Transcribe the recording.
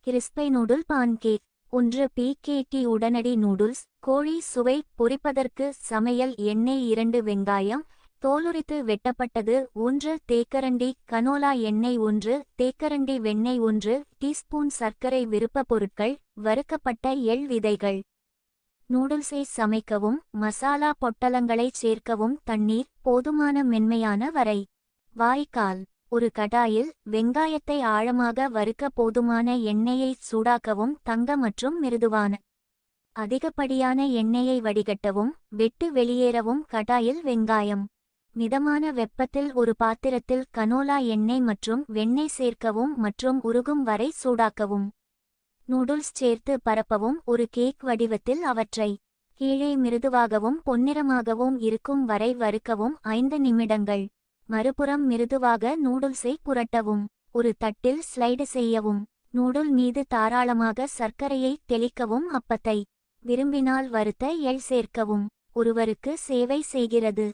கிறிஸ்பை noodle pancake. 1 PKT உடனடி noodles. கோழி சுவை பொரிப்பதற்கு சமையல் எண்ணெய் 2 வெங்காயம் தோலுரித்து வெட்டப்பட்டது 1 தேக்கரண்டி கனோலா எண்ணெய் 1 தேக்கரண்டி வெண்ணெய் 1 டீஸ்பூன் சர்க்கரை விருப்ப பொருட்கள் வறுக்கப்பட்ட எள் விதைகள். நூடுல்ஸை சமைக்கவும் மசாலா பொட்டலங்களைச் சேர்க்கவும் தண்ணீர் போதுமான மென்மையான வரை. வாய்க்கால். ஒரு கடாயில் வெங்காயத்தை ஆழமாக வறுக்க போதுமான எண்ணெயை சூடாக்கவும் தங்க மற்றும் மிருதுவான அதிகப்படியான எண்ணெயை வடிகட்டவும் வெட்டு வெளியேறவும் கடாயில் வெங்காயம். மிதமான வெப்பத்தில் ஒரு பாத்திரத்தில் கனோலா எண்ணெய் மற்றும் வெண்ணெய் சேர்க்கவும் மற்றும் உருகும் வரை சூடாக்கவும். நூடுல்ஸ் சேர்த்து பரப்பவும் ஒரு கேக் வடிவத்தில் அவற்றை கீழே மிருதுவாகவும் பொன்னிறமாகவும் இருக்கும் வரை வறுக்கவும் 5 நிமிடங்கள். மறுபுறம் மிருதுவாக நூடுல்ஸை புரட்டவும். ஒரு தட்டில் ஸ்லைடு செய்யவும். நூடுல் மீது தாராளமாக சர்க்கரையை தெளிக்கவும். அப்பத்தை விரும்பினால் வறுத்த எள் சேர்க்கவும். ஒருவருக்கு சேவை செய்கிறது.